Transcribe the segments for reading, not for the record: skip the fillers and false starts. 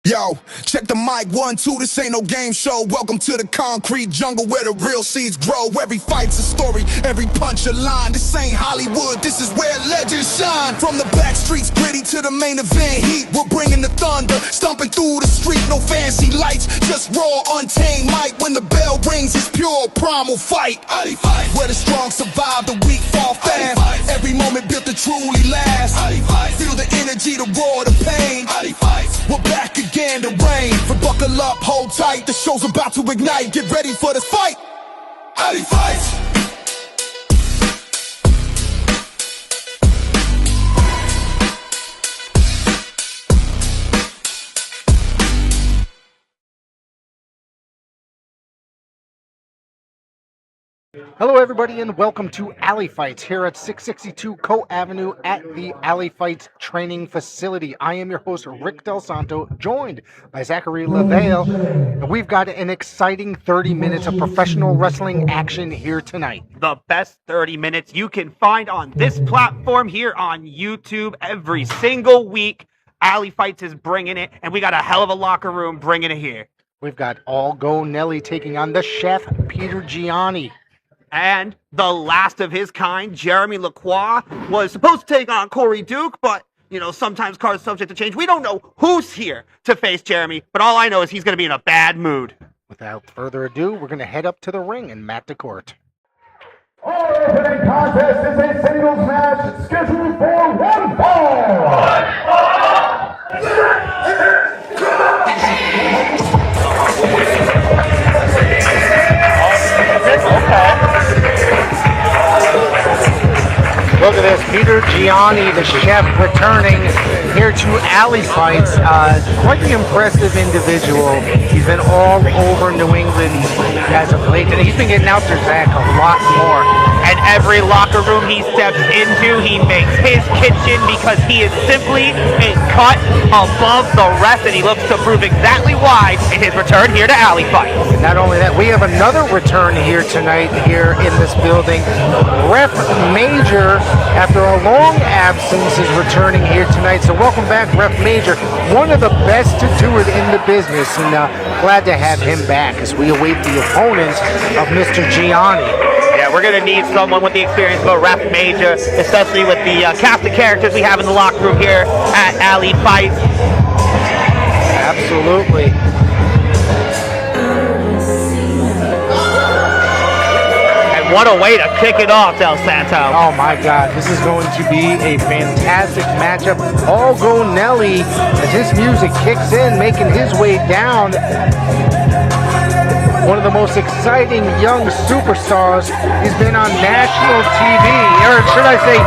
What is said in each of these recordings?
Yo, check the mic, 1, 2, this ain't no game show. Welcome to the concrete jungle where the real seeds grow. Every fight's a story, every punch a line. This ain't Hollywood, this is where legends shine. From the back streets gritty to the main event heat, we're bringing the thunder, stomping through the street. No fancy lights, just raw, untamed mic. When the bell rings, it's pure primal fight. Where the strong survive, the weak fall fast. Every moment built to truly last. Feel the energy, the roar, the pain. We're back again to reign. But buckle up, hold tight. The show's about to ignite. Get ready for this fight. Ali fights. Hello everybody and welcome to Ali Fights here at 662 Coe Avenue at the Ali Fights training facility. I am your host Rick Del Santo, joined by Zachary LaVale, and we've got an exciting 30 minutes of professional wrestling action here tonight. The best 30 minutes you can find on this platform here on YouTube every single week. Ali Fights is bringing it, and we got a hell of a locker room bringing it here. We've got All Go Nelly taking on the chef Peter Gianni. And the last of his kind, Jeremy Lacroix, was supposed to take on Corey Duke, but, you know, sometimes cards subject to change. We don't know who's here to face Jeremy, but all I know is he's going to be in a bad mood. Without further ado, we're going to head up to the ring and Matt DeCourt. Our opening contest is a singles match scheduled for one Look at this, Peter Gianni, the chef, returning here to Ali Fights. Quite the impressive individual. He's been all over New England as of late, and he's been getting out there, Zach, a lot more. And every locker room he steps into, he makes his kitchen because he is simply a cut above the rest, and he looks to prove exactly why in his return here to Ali Fights. And not only that, we have another return here tonight here in this building. Ref Major, after a long absence, is returning here tonight. So welcome back, Ref Major, one of the best to do it in the business, and glad to have him back as we await the opponent of Mr. Gianni. Yeah, we're going to need someone with the experience of a Ref Major, especially with the cast of characters we have in the locker room here at Ali Fights. Absolutely. And what a way to kick it off, Del Santo. Oh my God, this is going to be a fantastic matchup. All Go Nelly as his music kicks in, making his way down. One of the most exciting young superstars. He's been on national TV, or should I say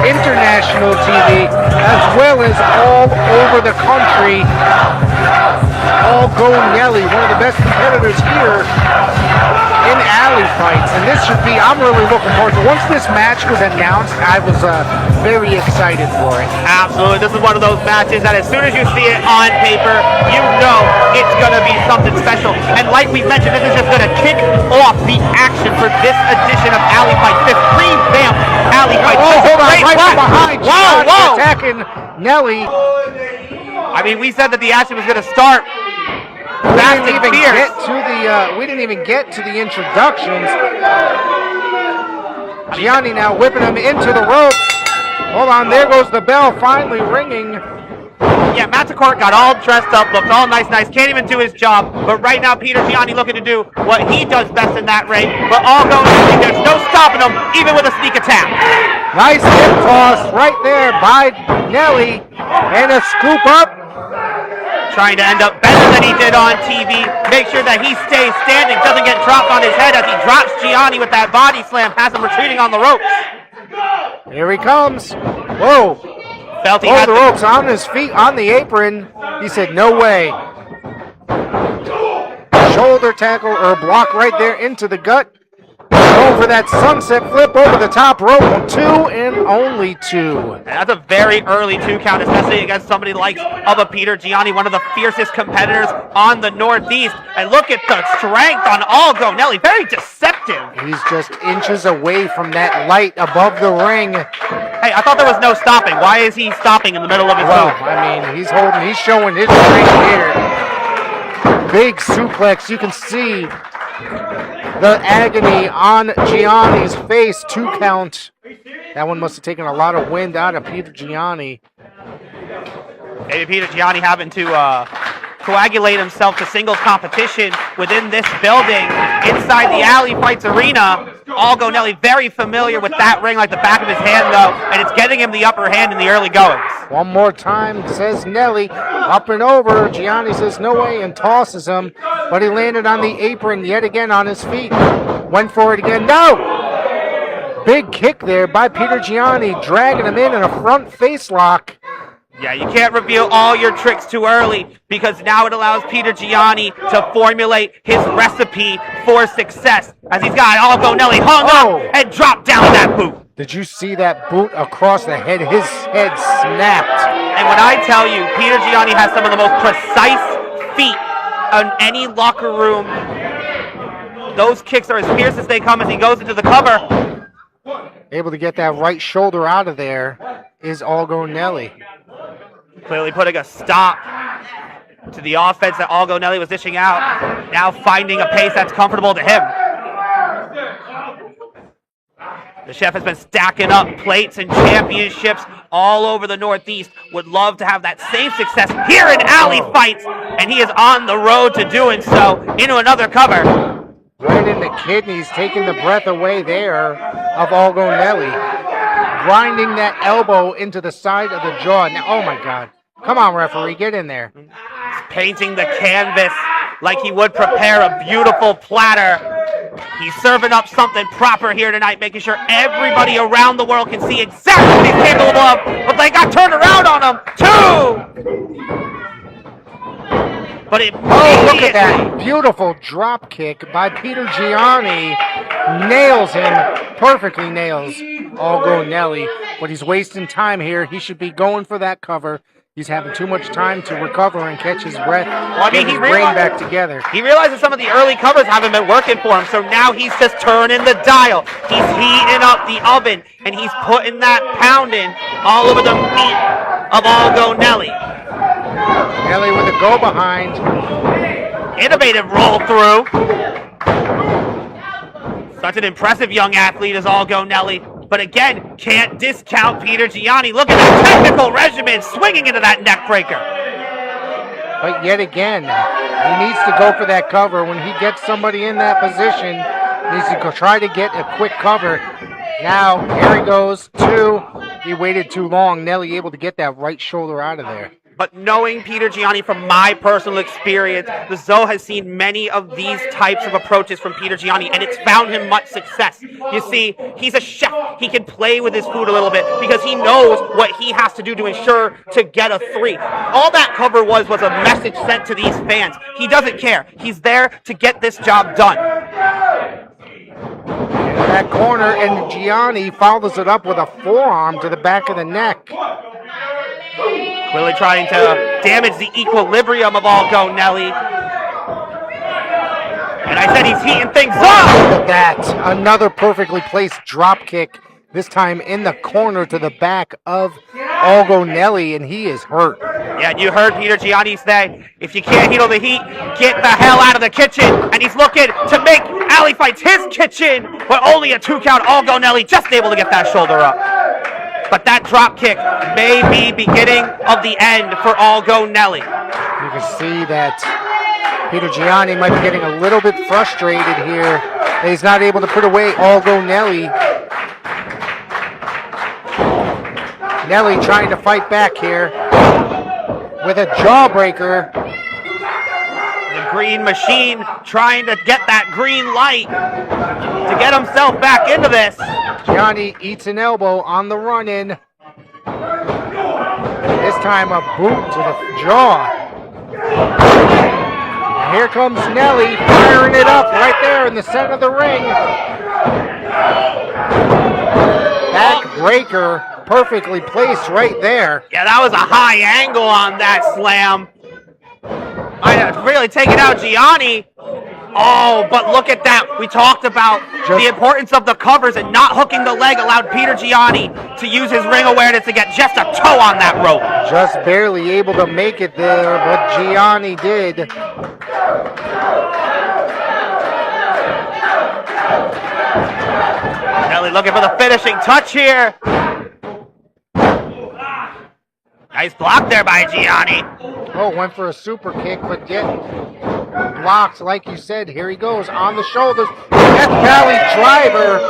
international TV, as well as all over the country. All Go Nelly, one of the best competitors here in Ali Fights, and this should be, I'm really looking forward to it. Once this match was announced, I was very excited for it. Absolutely, this is one of those matches that as soon as you see it on paper, you know it's going to be something special. And like we mentioned, this is just going to kick off the action for this edition of Ali Fights, this revamped Ali Fights. Oh, hold on, right from behind. Whoa. Attacking Nelly. I mean, we said that the action was going to start. We didn't even get to the introductions. Gianni now whipping him into the ropes. Hold on, there goes the bell finally ringing. Yeah, Matt DeCourt got all dressed up, looked all nice, can't even do his job. But right now, Peter Gianni looking to do what he does best in that ring. But all going, there's no stopping him, even with a sneak attack. Nice hip toss right there by Nelly. And a scoop up. Trying to end up better than he did on TV. Make sure that he stays standing, doesn't get dropped on his head as he drops Gianni with that body slam, has him retreating on the ropes. Here he comes. Whoa. Felt he Over had the ropes, on his feet, on the apron. He said, no way. Shoulder tackle or block right there into the gut. Going for that sunset flip over the top rope. 2 and only 2. And that's a very early 2 count, especially against somebody like Peter Gianni, one of the fiercest competitors on the Northeast. And look at the strength on Algo Nelly. Very deceptive. He's just inches away from that light above the ring. Hey, I thought there was no stopping. Why is he stopping in the middle of his Well, move? I mean, he's showing his strength here. Big suplex. You can see the agony on Gianni's face. 2 count. That one must have taken a lot of wind out of Peter Gianni. Maybe Peter Gianni having to coagulate himself to singles competition within this building inside the Alley Fights Arena. Algo Nelly very familiar with that ring like the back of his hand, though, and it's getting him the upper hand in the early goings. One more time, says Nelly. Up and over. Gianni says no way and tosses him, but he landed on the apron yet again on his feet. Went for it again. No! Big kick there by Peter Gianni, dragging him in a front face lock. Yeah, you can't reveal all your tricks too early because now it allows Peter Gianni to formulate his recipe for success as he's got Algo Nelly hung up and dropped down that boot. Did you see that boot across the head? His head snapped. And when I tell you, Peter Gianni has some of the most precise feet in any locker room. Those kicks are as fierce as they come as he goes into the cover. Able to get that right shoulder out of there is Algo Nelly. Clearly putting a stop to the offense that Algo Nelly was dishing out. Now finding a pace that's comfortable to him. The chef has been stacking up plates and championships all over the Northeast. Would love to have that same success here in Alley Fights, and he is on the road to doing so into another cover. Right in the kidneys, taking the breath away there of Algo Nelly. Grinding that elbow into the side of the jaw. Now, oh my God. Come on, referee, get in there. He's painting the canvas like he would prepare a beautiful platter. He's serving up something proper here tonight, making sure everybody around the world can see exactly what he's capable of. But they got turned around on him, too! But look at that beautiful drop kick by Peter Gianni. Nails him, perfectly nails Algo Nelly. But he's wasting time here. He should be going for that cover. He's having too much time to recover and catch his breath, get his brain back together. He realizes some of the early covers haven't been working for him, so now he's just turning the dial. He's heating up the oven, and he's putting that pounding all over the meat of Algo Nelly. Nelly with a go behind. Innovative roll through. Such an impressive young athlete as Algo Nelly. But again, can't discount Peter Gianni. Look at the technical regimen swinging into that neck breaker. But yet again, he needs to go for that cover. When he gets somebody in that position, he needs to go try to get a quick cover. Now, here he goes. 2. He waited too long. Nelly able to get that right shoulder out of there. But knowing Peter Gianni from my personal experience, the Zoe has seen many of these types of approaches from Peter Gianni, and it's found him much success. You see, he's a chef. He can play with his food a little bit because he knows what he has to do to ensure to get a 3. All that cover was a message sent to these fans. He doesn't care. He's there to get this job done. In that corner, and Gianni follows it up with a forearm to the back of the neck. Clearly trying to damage the equilibrium of Algo Nelly. And I said he's heating things up. Look at that. Another perfectly placed drop kick. This time in the corner to the back of Algo Nelly, and he is hurt. Yeah, and you heard Peter Gianni say, if you can't handle the heat, get the hell out of the kitchen. And he's looking to make Alley Fights his kitchen, but only a 2 count. Algo Nelly just able to get that shoulder up. But that drop kick may be beginning of the end for Algo Nelly. You can see that Peter Gianni might be getting a little bit frustrated here. That he's not able to put away Algo Nelly. Nelly trying to fight back here with a jawbreaker. The Green Machine trying to get that green light to get himself back into this. Gianni eats an elbow on the run-in. This time a boot to the jaw. And here comes Nelly firing it up right there in the center of the ring. Backbreaker, perfectly placed right there. Yeah, that was a high angle on that slam. Might have really taken out Gianni. Oh, but look at that. We talked about the importance of the covers, and not hooking the leg allowed Peter Gianni to use his ring awareness to get just a toe on that rope. Just barely able to make it there, but Gianni did. Nelly looking for the finishing touch here. Nice block there by Gianni. Oh, went for a super kick, but yet blocks, like you said. Here he goes on the shoulders. Death Valley driver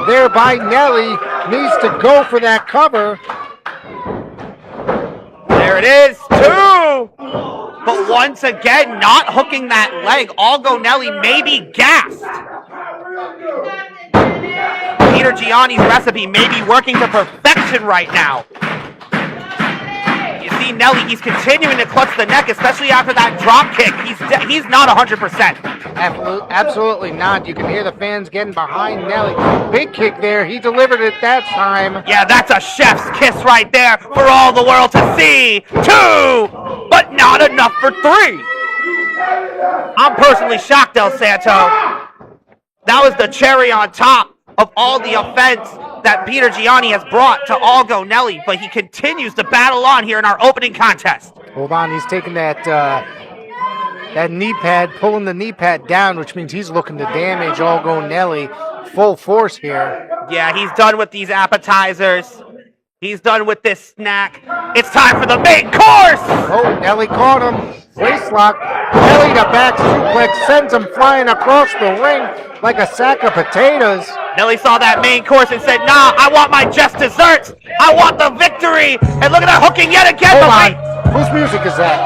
there by Nelly. Needs to go for that cover. There it is, 2. But once again, not hooking that leg. Algo Nelly may be gassed. Peter Gianni's recipe may be working to perfection right now. You see Nelly, he's continuing to clutch the neck, especially after that drop kick. He's not 100%. Absolutely not. You can hear the fans getting behind Nelly. Big kick there. He delivered it that time. Yeah, that's a chef's kiss right there for all the world to see. 2, but not enough for 3. I'm personally shocked, El Santo. That was the cherry on top of all the offense that Peter Gianni has brought to Algo Nelly, but he continues to battle on here in our opening contest. Hold on, he's taking that knee pad, pulling the knee pad down, which means he's looking to damage Algo Nelly full force here. Yeah, he's done with these appetizers. He's done with this snack. It's time for the main course! Oh, Nelly caught him. Waist lock. Nelly to back suplex, sends him flying across the ring like a sack of potatoes. Nelly saw that main course and said, nah, I want my just desserts. I want the victory. And look at that hooking yet again. Hold on. Whose music is that?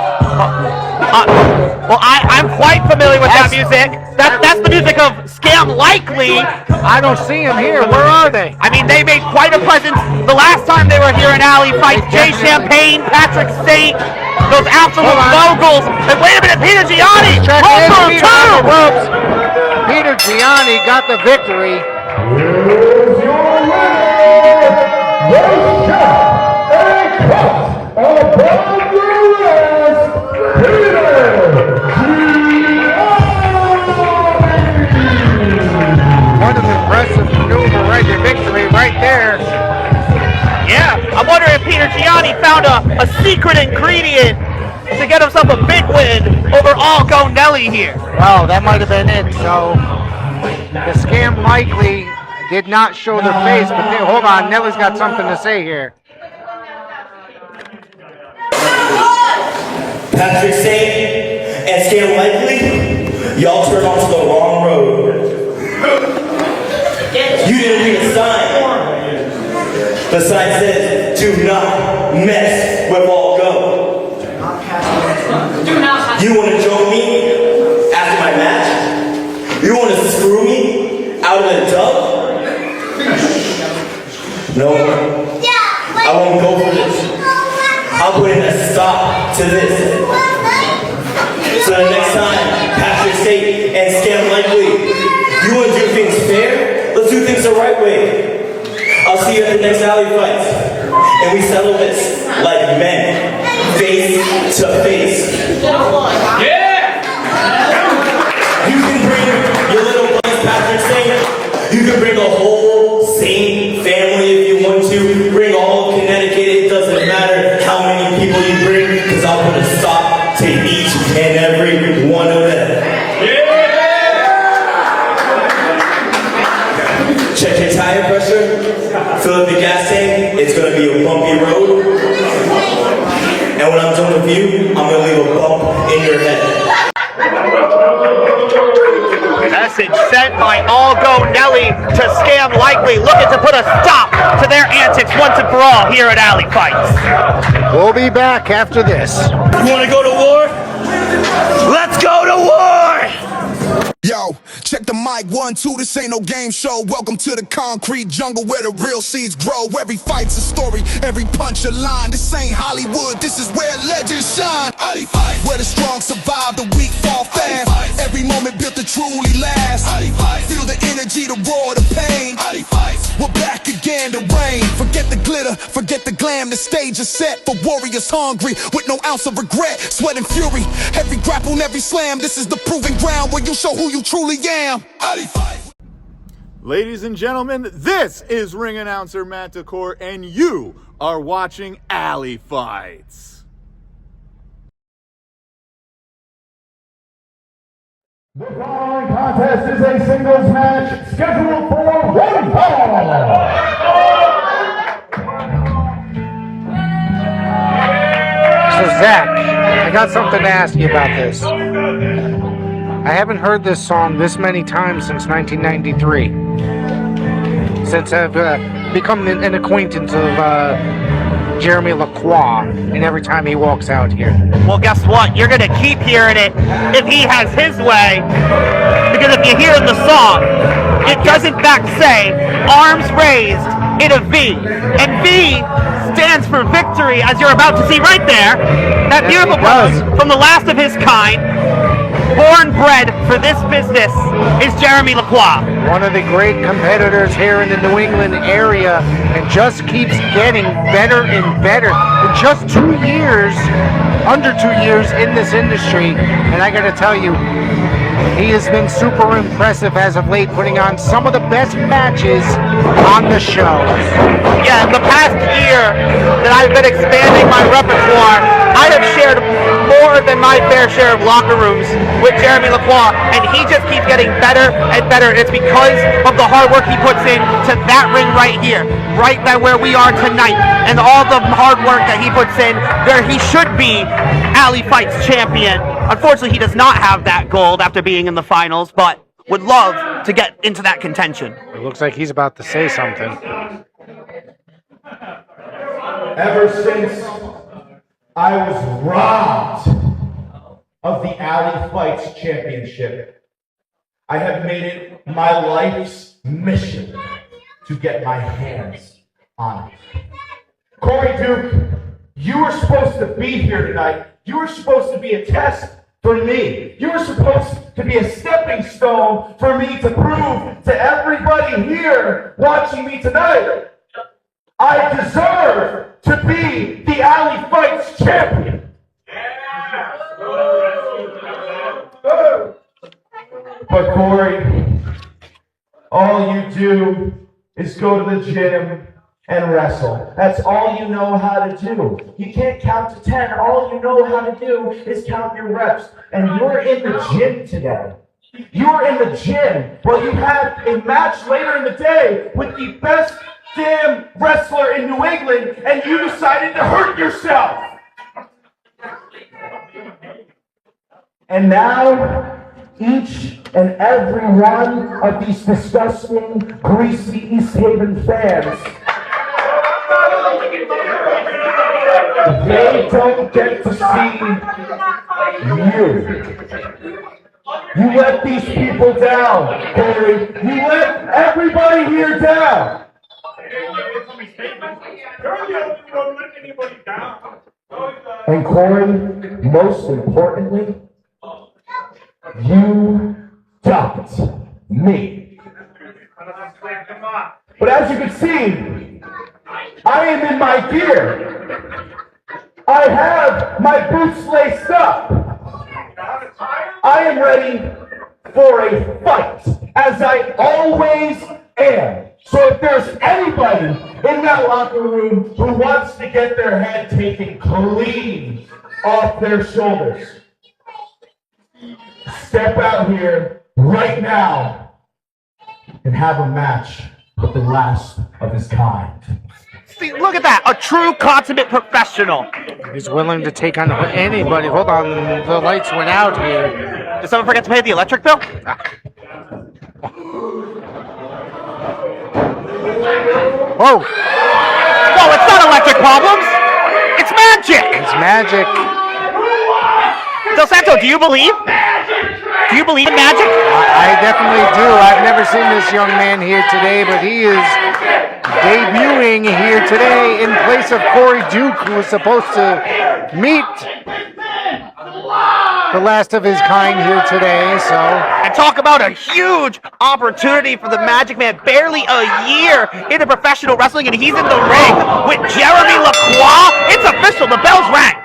Well, I'm quite familiar with that music. That's the music of Scam Likely. I don't see him here. Where are they? I mean, they made quite a presence the last time they were here in Alley Fight. Jay Champagne, Patrick State, those absolute moguls. And wait a minute, Peter Gianni. Peter Gianni got the victory. Here's your winner, the chef and cut above the rest, Peter Gianni. What an impressive maneuver, right? The victory right there. Yeah, I wonder if Peter Gianni found a secret ingredient to get himself a big win over Algo Nelly here. Well, that might have been it. So the Scam Likely did not show their face, but hold on, Nelly's got something to say here. Patrick State and Scam Likely, y'all turned onto the wrong road. You didn't read a sign. The sign says, do not mess with Algo. You want to joke me after my match? You want to screw me out of the dub? No, I won't go for this. I'll put in a stop to this. So the next time, Patrick State and Scam Likely, you want to do things fair? Let's do things the right way. I'll see you at the next Alley Fights. And we settle this like men, face to face. Yeah! You can bring your little buddies, Patrick State. You can bring the whole same family if you want to. Bring all of Connecticut. It doesn't matter how many people you bring, because I'll put a stop to each and every one of them. Check your tire pressure, fill up the gas tank, it's going to be a bumpy road. And when I'm done with you, I'm going to leave a bump in your head. Message sent by Algo Nelly to Scam Likely, looking to put a stop to their antics once and for all here at Alley Fights. We'll be back after this. You want to go to war? Let's go to war! Yo, check the mic, 1, 2, this ain't no game show. Welcome to the concrete jungle where the real seeds grow. Every fight's a story, every punch a line. This ain't Hollywood, this is where legends shine. Where the strong survive, the weak fall fast. Every moment built to truly last. Feel the energy, the roar, the command the rain. Forget the glitter, forget the glam. The stage is set for warriors hungry with no ounce of regret, sweat and fury. Every grapple, every slam. This is the proving ground where you show who you truly am. Ali Fight. Ladies and gentlemen, this is ring announcer Matt Decor, and you are watching Ali Fights. The following contest is a singles match scheduled for one fall. So Zach, I got something to ask you about this. I haven't heard this song this many times since 1993. Since I've become an acquaintance of Jeremy Lacroix, and every time he walks out here. Well, guess what? You're gonna keep hearing it if he has his way. Because if you hear the song, it does in fact say, arms raised in a V. And V stands for victory, as you're about to see right there. That beautiful pose from the last of his kind. Born bred for this business is Jeremy Lacroix. One of the great competitors here in the New England area, and just keeps getting better and better. In just 2 years, under 2 years in this industry, and I gotta tell you, he has been super impressive as of late, putting on some of the best matches on the show. Yeah, in the past year that I've been expanding my repertoire, I have shared more than my fair share of locker rooms with Jeremy Lacroix, and he just keeps getting better and better. It's because of the hard work he puts in to that ring right here, right there where we are tonight, and all the hard work that he puts in where he should be Ali Fights champion. Unfortunately, he does not have that gold after being in the finals, but would love to get into that contention. It looks like he's about to say something. Ever since I was robbed of the Ali Fights Championship, I have made it my life's mission to get my hands on it. Corey Duke, you were supposed to be here tonight. You were supposed to be a test for me. You were supposed to be a stepping stone for me to prove to everybody here watching me tonight, I deserve to be the Ali Fights champion. But Corey, all you do is go to the gym and wrestle. That's all you know how to do. You can't count to 10. All you know how to do is count your reps. And you're in the gym today. You're in the gym. Well, you have a match later in the day with the best damn wrestler in New England, and you decided to hurt yourself. And now, each and every one of these disgusting, greasy East Haven fans, they don't get to see you. You let these people down, Corey. You let everybody here down. And Corey, most importantly, you dumped me. But as you can see, I am in my gear. I have my boots laced up. I am ready for a fight, as I always am. So if there's anybody in that locker room who wants to get their head taken clean off their shoulders, step out here right now and have a match with the last of his kind. See, look at that, a true consummate professional. He's willing to take on anybody. Hold on, the lights went out here. Did someone forget to pay the electric bill? Whoa! Whoa, it's not electric problems! It's magic! It's magic. Del Santo, do you believe? Do you believe in magic? I definitely do. I've never seen this young man here today, but he is debuting here today in place of Corey Duke, who was supposed to meet the last of his kind here today. So, And talk about a huge opportunity for the Magic Man. Barely a year into professional wrestling, and he's in the ring with Jeremy Lacroix. It's official. The bells rang.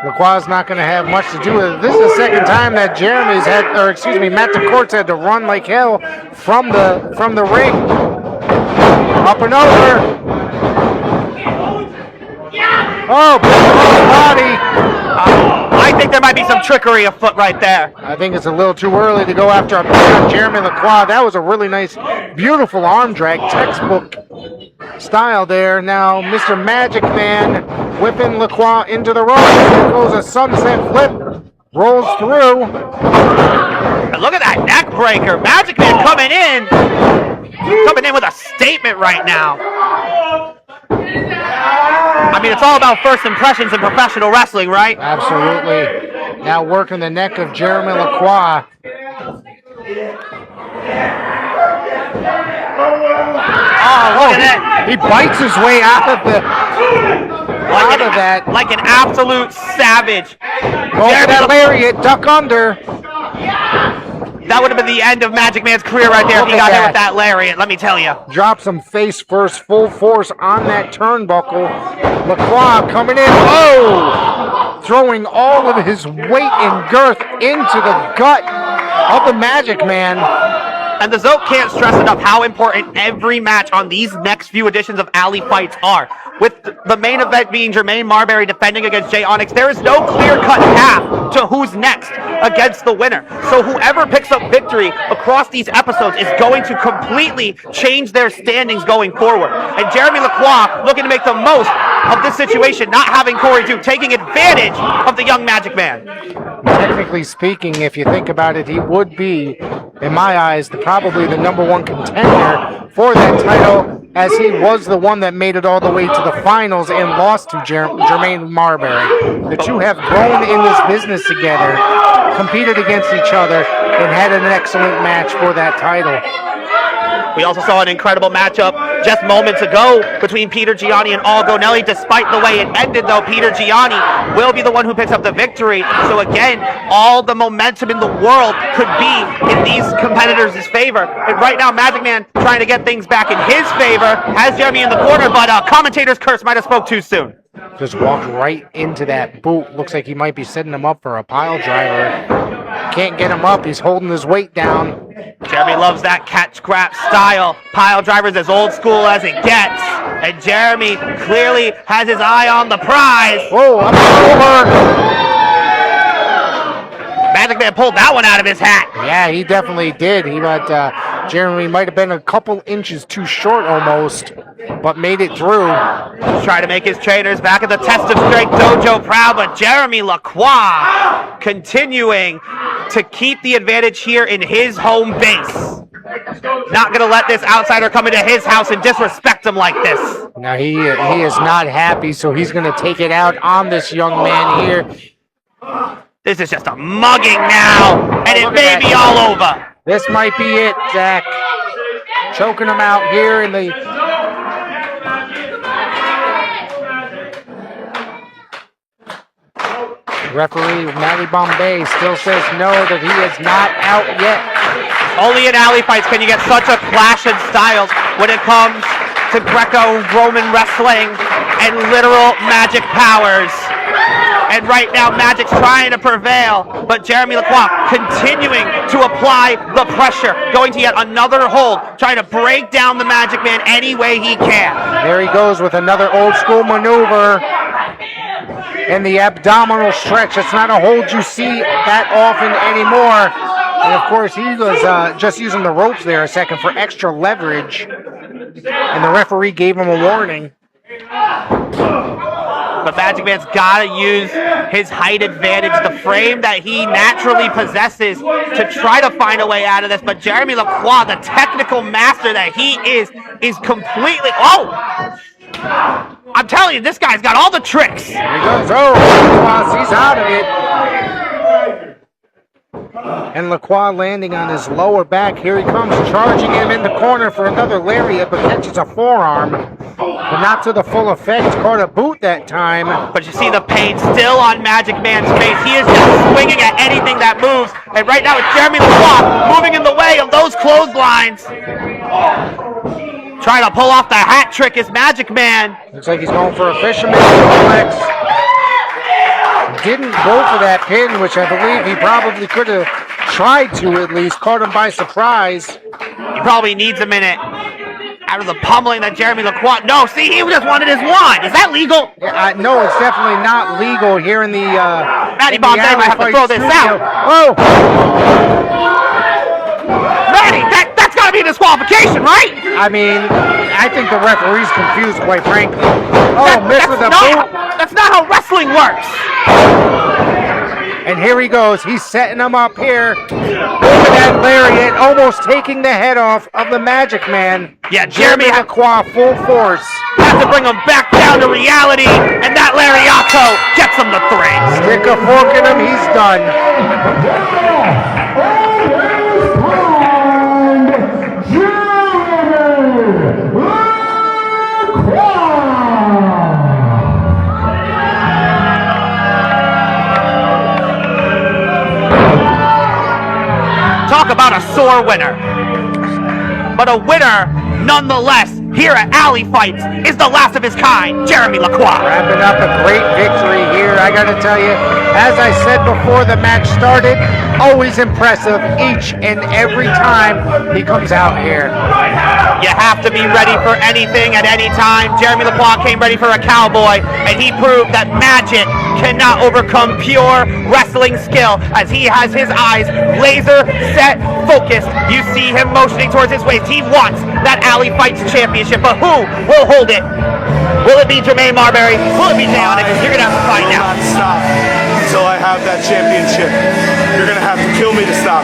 Lacroix's not going to have much to do with it. This is the second time that Matt DeCourt's had to run like hell from the ring. Up and over. Oh, body. I think there might be some trickery afoot right there. I think it's a little too early to go after Jeremy Lacroix. That was a really nice, beautiful arm drag, textbook style there. Now, Mr. Magic Man whipping Lacroix into the ropes. Here goes a sunset flip. Rolls through. And look at that neck breaker. Magic Man coming in with a statement right now. I mean, it's all about first impressions in professional wrestling, right? Absolutely. Now working the neck of Jeremy Lacroix. Oh, look at that. He bites his way out of that. Like an absolute savage. Go for that lariat, duck under. That would have been the end of Magic Man's career right there if he got hit with that lariat, let me tell you. Drops him face first, full force on that turnbuckle. Lacroix coming in. Oh! Throwing all of his weight and girth into the gut of the Magic Man. And the Zoke can't stress enough how important every match on these next few editions of Alley Fights are. With the main event being Jermaine Marbury defending against Jay Onyx, there is no clear-cut path to who's next against the winner. So whoever picks up victory across these episodes is going to completely change their standings going forward. And Jeremy Lacroix looking to make the most of this situation, not having Corey Duke, taking advantage of the young Magic Man. Technically speaking, if you think about it, he would be, in my eyes, probably the number one contender for that title, as he was the one that made it all the way to the finals and lost to Jermaine Marbury. The two have grown in this business together, competed against each other, and had an excellent match for that title. We also saw an incredible matchup just moments ago between Peter Gianni and Al Gonelli. Despite the way it ended, though, Peter Gianni will be the one who picks up the victory. So again, all the momentum in the world could be in these competitors' favor. And right now, Magic Man trying to get things back in his favor, has Jeremy in the corner, but commentator's curse might have spoke too soon. Just walked right into that boot. Looks like he might be setting him up for a pile driver. Can't get him up. He's holding his weight down. Jeremy loves that catch grab style. Pile drivers as old school as it gets. And Jeremy clearly has his eye on the prize. Whoa, up and over. Magic Man pulled that one out of his hat. Yeah, he definitely did. Jeremy might have been a couple inches too short almost, but made it through. Try to make his trainers back at the Test of Strength Dojo proud, but Jeremy Lacroix continuing to keep the advantage here in his home base. Not going to let this outsider come into his house and disrespect him like this. Now he is not happy, so he's going to take it out on this young man here. This is just a mugging now, and it may be all over. This might be it, Zach. Choking him out here in the... Referee Matty Bombay still says no, that he is not out yet. Only in alley fights can you get such a clash in styles when it comes to Greco-Roman wrestling and literal magic powers. And right now, Magic's trying to prevail, but Jeremy Lacroix continuing to apply the pressure, going to yet another hold, trying to break down the Magic Man any way he can. There he goes with another old school maneuver. And the abdominal stretch. It's not a hold you see that often anymore. And of course, he was just using the ropes there a second for extra leverage. And the referee gave him a warning. But Magic Man's got to use his height advantage, the frame that he naturally possesses, to try to find a way out of this. But Jeremy Lacroix, the technical master that he is completely... Oh! I'm telling you, this guy's got all the tricks. Here he goes. Oh, he's out of it. And Lacroix landing on his lower back. Here he comes, charging him in the corner for another lariat, but catches a forearm. But not to the full effect. Caught a boot that time. But you see the pain still on Magic Man's face. He is just swinging at anything that moves. And right now it's Jeremy Lacroix moving in the way of those clotheslines. Trying to pull off the hat trick is Magic Man. Looks like he's going for a fisherman suplex. Didn't go for that pin, which I believe he probably could have tried to at least. Caught him by surprise. He probably needs a minute out of the pummeling that Jeremy Lacroix. No, see, he just wanted his wand. Is that legal? Yeah, no, it's definitely not legal here in the Matty Bomb might have to throw this out. Oh! Matty, that's got to be a disqualification, right? I mean, I think the referee's confused, quite frankly. Oh, missed with a boot. That's not how wrestling works. And here he goes. He's setting him up here. Over that lariat, almost taking the head off of the Magic Man. Yeah, Jeremy Lacroix, full force. has to bring him back down to reality, and that Lariato gets him the 3. Stick a fork in him, he's done. Talk about a sore winner. But a winner, nonetheless, here at Alley Fights, is the last of his kind, Jeremy Lacroix. Wrapping up a great victory here, I gotta tell you. As I said before the match started, always impressive each and every time he comes out here. You have to be ready for anything at any time. Jeremy Lacroix came ready for a cowboy, and he proved that magic cannot overcome pure wrestling skill, as he has his eyes laser set focused. You see him motioning towards his waist. He wants that Alley Fights championship, but who will hold it? Will it be Jermaine Marbury? Will it be Jay Onyx? You're gonna have to find out. Not stop until I have that championship. You're gonna have to kill me to stop.